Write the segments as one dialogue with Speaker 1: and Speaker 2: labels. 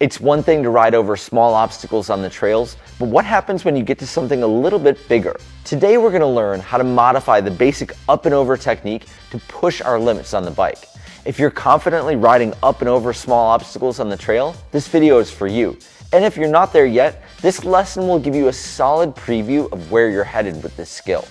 Speaker 1: It's one thing to ride over small obstacles on the trails, but what happens when you get to something a little bit bigger? Today we're going to learn how to modify the basic up and over technique to push our limits on the bike. If you're confidently riding up and over small obstacles on the trail, this video is for you. And if you're not there yet, this lesson will give you a solid preview of where you're headed with this skill.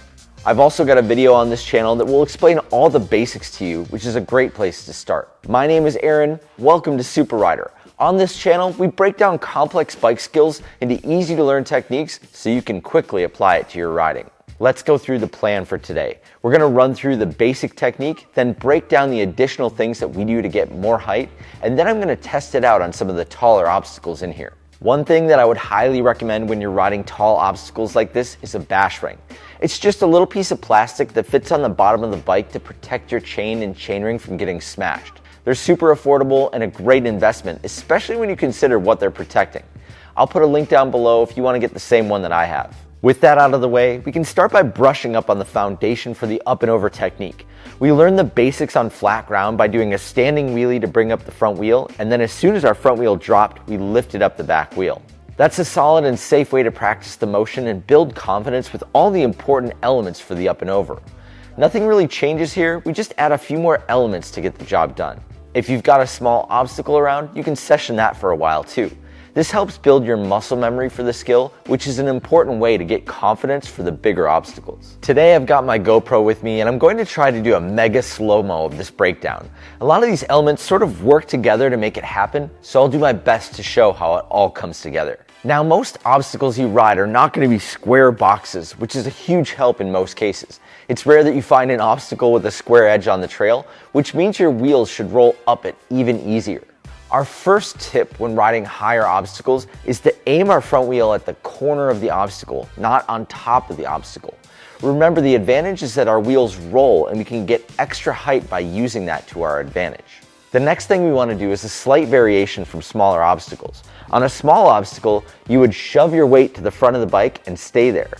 Speaker 1: I've also got a video on this channel that will explain all the basics to you, which is a great place to start. My name is Aaron. Welcome to Super Rider. On this channel, we break down complex bike skills into easy to learn techniques so you can quickly apply it to your riding. Let's go through the plan for today. We're going to run through the basic technique, then break down the additional things that we do to get more height, and then I'm going to test it out on some of the taller obstacles in here. One thing that I would highly recommend when you're riding tall obstacles like this is a bash ring. It's just a little piece of plastic that fits on the bottom of the bike to protect your chain and chainring from getting smashed. They're super affordable and a great investment, especially when you consider what they're protecting. I'll put a link down below if you want to get the same one that I have. With that out of the way, we can start by brushing up on the foundation for the up and over technique. We learn the basics on flat ground by doing a standing wheelie to bring up the front wheel, and then as soon as our front wheel dropped, we lifted up the back wheel. That's a solid and safe way to practice the motion and build confidence with all the important elements for the up and over. Nothing really changes here, we just add a few more elements to get the job done. If you've got a small obstacle around, you can session that for a while too. This helps build your muscle memory for the skill, which is an important way to get confidence for the bigger obstacles. Today I've got my GoPro with me and I'm going to try to do a mega slow-mo of this breakdown. A lot of these elements sort of work together to make it happen, so I'll do my best to show how it all comes together. Now, most obstacles you ride are not going to be square boxes, which is a huge help in most cases. It's rare that you find an obstacle with a square edge on the trail, which means your wheels should roll up it even easier. Our first tip when riding higher obstacles is to aim our front wheel at the corner of the obstacle, not on top of the obstacle. Remember, the advantage is that our wheels roll and we can get extra height by using that to our advantage. The next thing we want to do is a slight variation from smaller obstacles. On a small obstacle, you would shove your weight to the front of the bike and stay there.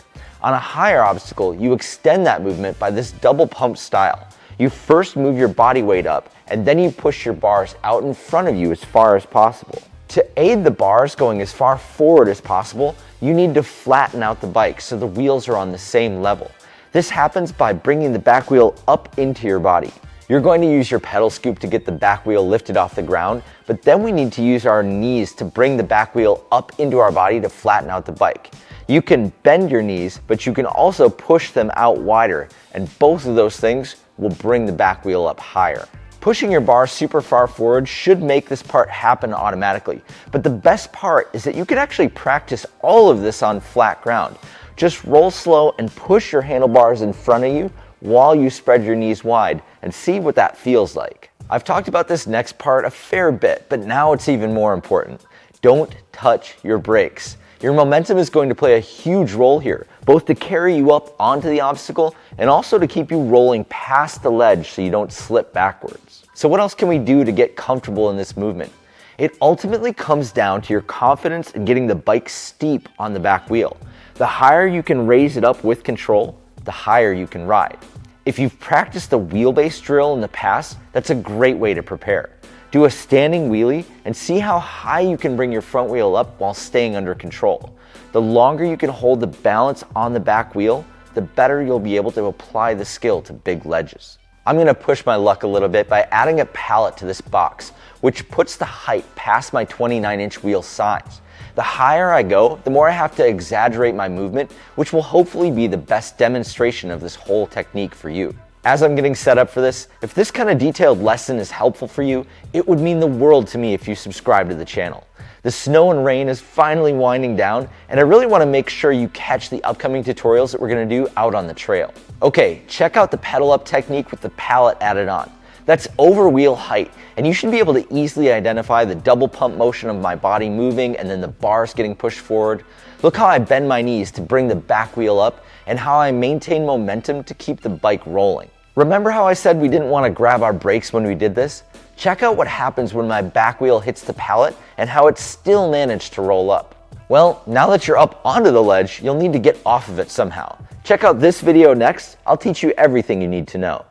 Speaker 1: On a higher obstacle, you extend that movement by this double pump style. You first move your body weight up, and then you push your bars out in front of you as far as possible. To aid the bars going as far forward as possible, you need to flatten out the bike so the wheels are on the same level. This happens by bringing the back wheel up into your body. You're going to use your pedal scoop to get the back wheel lifted off the ground, but then we need to use our knees to bring the back wheel up into our body to flatten out the bike. You can bend your knees, but you can also push them out wider, and both of those things will bring the back wheel up higher. Pushing your bar super far forward should make this part happen automatically, but the best part is that you can actually practice all of this on flat ground. Just roll slow and push your handlebars in front of you while you spread your knees wide and see what that feels like. I've talked about this next part a fair bit, but now it's even more important. Don't touch your brakes. Your momentum is going to play a huge role here, both to carry you up onto the obstacle and also to keep you rolling past the ledge so you don't slip backwards. So what else can we do to get comfortable in this movement? It ultimately comes down to your confidence in getting the bike steep on the back wheel. The higher you can raise it up with control, the higher you can ride. If you've practiced the wheelbase drill in the past, that's a great way to prepare. Do a standing wheelie and see how high you can bring your front wheel up while staying under control. The longer you can hold the balance on the back wheel, the better you'll be able to apply the skill to big ledges. I'm going to push my luck a little bit by adding a pallet to this box, which puts the height past my 29-inch wheel size. The higher I go, the more I have to exaggerate my movement, which will hopefully be the best demonstration of this whole technique for you. As I'm getting set up for this, if this kind of detailed lesson is helpful for you, it would mean the world to me if you subscribe to the channel. The snow and rain is finally winding down, and I really want to make sure you catch the upcoming tutorials that we're going to do out on the trail. Okay, check out the pedal up technique with the pallet added on. That's over wheel height, and you should be able to easily identify the double pump motion of my body moving and then the bars getting pushed forward. Look how I bend my knees to bring the back wheel up and how I maintain momentum to keep the bike rolling. Remember how I said we didn't want to grab our brakes when we did this? Check out what happens when my back wheel hits the pallet and how it still managed to roll up. Well, now that you're up onto the ledge, you'll need to get off of it somehow. Check out this video next. I'll teach you everything you need to know.